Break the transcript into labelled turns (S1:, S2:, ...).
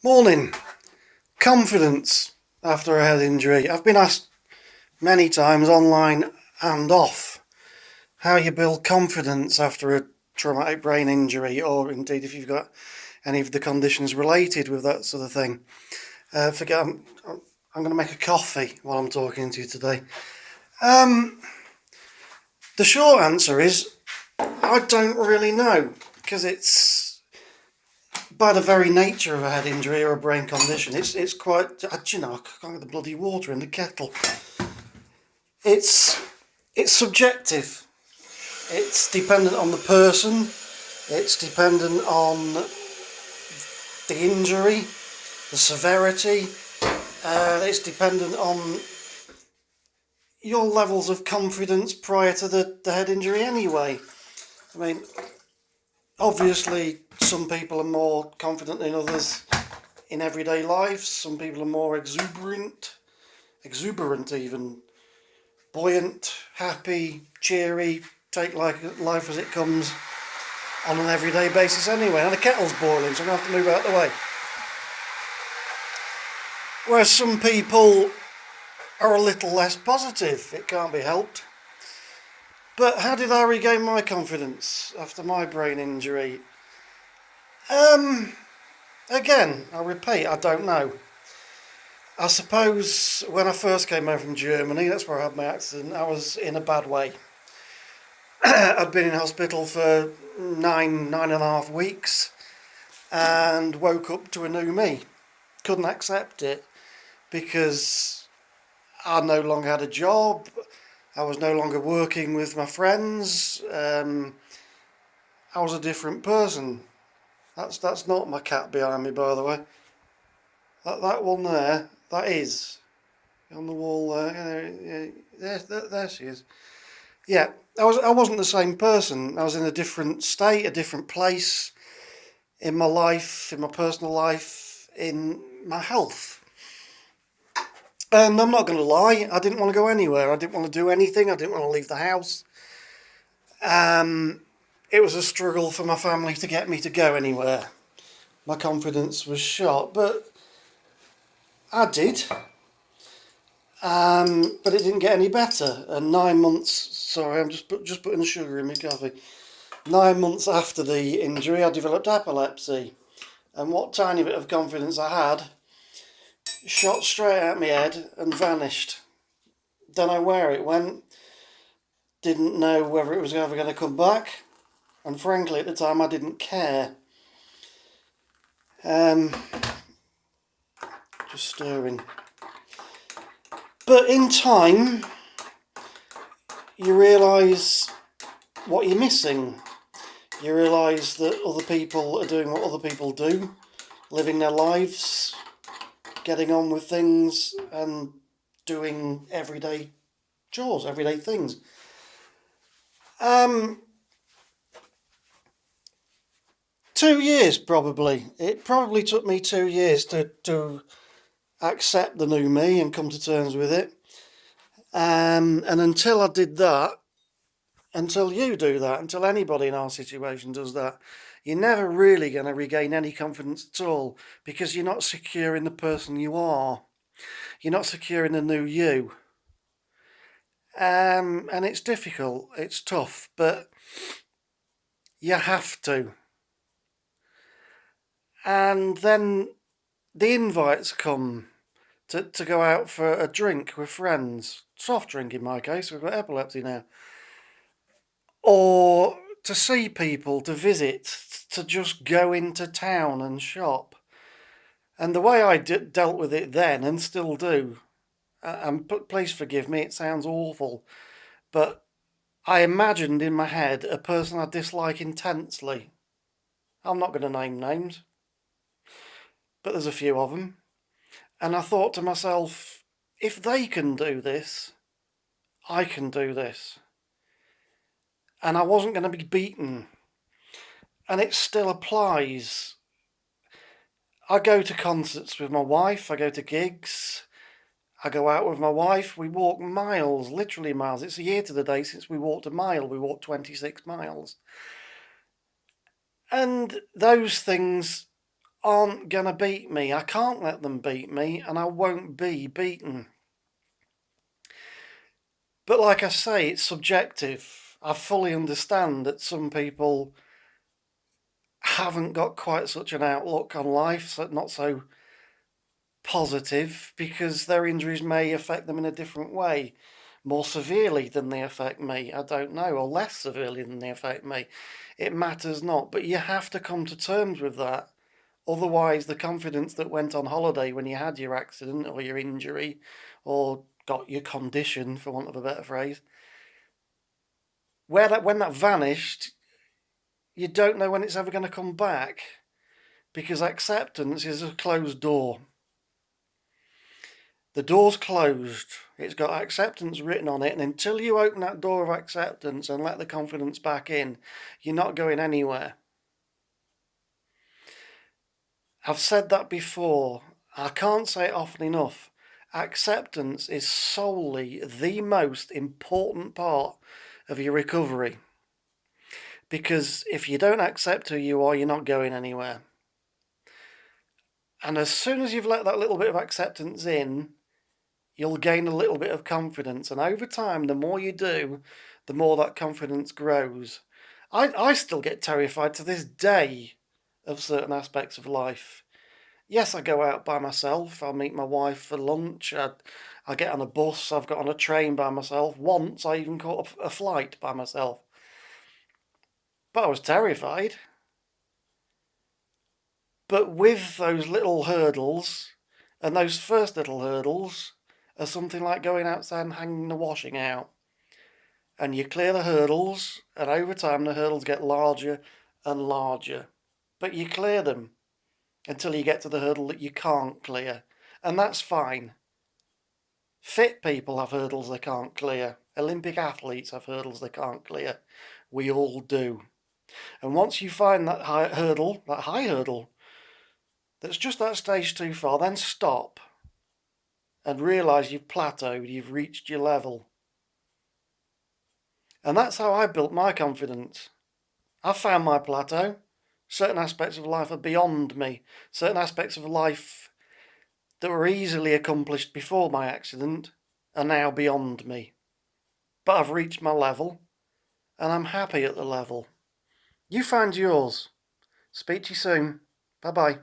S1: Morning. Confidence after a head injury. I've been asked many times online and off how you build confidence after a traumatic brain injury, or indeed if you've got any of the conditions related with that sort of thing. I'm going to make a coffee while I'm talking to you today. The short answer is I don't really know, because it's by the very nature of a head injury or a brain condition, it's quite, I can't get the bloody water in the kettle. It's subjective. It's dependent on the person. It's dependent on the injury, the severity. It's dependent on your levels of confidence prior to the head injury anyway. I mean, obviously, some people are more confident than others in everyday life. Some people are more exuberant even, buoyant, happy, cheery, take life as it comes on an everyday basis anyway. And the kettle's boiling, so I'm going to have to move out of the way. Whereas some people are a little less positive. It can't be helped. But how did I regain my confidence after my brain injury? Again, I'll repeat, I don't know. I suppose when I first came home from Germany, that's where I had my accident, I was in a bad way. I'd been in hospital for nine and a half weeks and woke up to a new me. Couldn't accept it because I no longer had a job. I was no longer working with my friends. I was a different person. That's not my cat behind me, by the way. That one there, that is on the wall there. There she is. Yeah, I wasn't the same person. I was in a different state, a different place in my life, in my personal life, in my health. And I'm not going to lie, I didn't want to go anywhere. I didn't want to do anything. I didn't want to leave the house. It was a struggle for my family to get me to go anywhere. My confidence was shot, but I did. But it didn't get any better. And 9 months, sorry, I'm just putting the sugar in my coffee. 9 months after the injury, I developed epilepsy. And what tiny bit of confidence I had shot straight out my head and vanished. Don't know where it went. Didn't know whether it was ever going to come back. And frankly, at the time, I didn't care. Just stirring. But in time, you realise what you're missing. You realise that other people are doing what other people do, living their lives, getting on with things and doing everyday chores, everyday things. 2 years probably. It probably took me 2 years to accept the new me and come to terms with it. And until I did that, until you do that, until anybody in our situation does that, you're never really going to regain any confidence at all, because you're not secure in the person you are. You're not secure in the new you. And it's difficult, it's tough, but you have to. And then the invites come to go out for a drink with friends. Soft drink in my case, we've got epilepsy now. Or to see people, to visit, to just go into town and shop. And the way I dealt with it then, and still do, and please forgive me, it sounds awful, but I imagined in my head a person I dislike intensely. I'm not going to name names, but there's a few of them. And I thought to myself, if they can do this, I can do this. And I wasn't going to be beaten. And it still applies. I go to concerts with my wife, I go to gigs, I go out with my wife, we walk miles, literally miles. It's a year to the day since we walked a mile. We walked 26 miles. And those things aren't going to beat me. I can't let them beat me, and I won't be beaten. But like I say, it's subjective. I fully understand that some people haven't got quite such an outlook on life, so not so positive, because their injuries may affect them in a different way, more severely than they affect me. I don't know, or less severely than they affect me. It matters not, but you have to come to terms with that. Otherwise, the confidence that went on holiday when you had your accident or your injury or got your condition, for want of a better phrase, when that vanished, you don't know when it's ever going to come back, because acceptance is a closed door. The door's closed. It's got acceptance written on it, and until you open that door of acceptance and let the confidence back in, you're not going anywhere. I've said that before. I can't say it often enough. Acceptance is solely the most important part of your recovery. Because if you don't accept who you are, you're not going anywhere. And as soon as you've let that little bit of acceptance in, you'll gain a little bit of confidence. And over time, the more you do, the more that confidence grows. I still get terrified to this day of certain aspects of life. Yes, I go out by myself. I'll meet my wife for lunch. I get on a bus. I've got on a train by myself. Once I even caught a flight by myself. But I was terrified. But with those little hurdles, and those first little hurdles are something like going outside and hanging the washing out. And you clear the hurdles, and over time the hurdles get larger and larger. But you clear them until you get to the hurdle that you can't clear. And that's fine. Fit people have hurdles they can't clear. Olympic athletes have hurdles they can't clear. We all do. And once you find that high hurdle, that's just that stage too far, then stop and realise you've plateaued, you've reached your level. And that's how I built my confidence. I found my plateau. Certain aspects of life are beyond me. Certain aspects of life that were easily accomplished before my accident are now beyond me. But I've reached my level, and I'm happy at the level. You find yours. Speak to you soon. Bye-bye.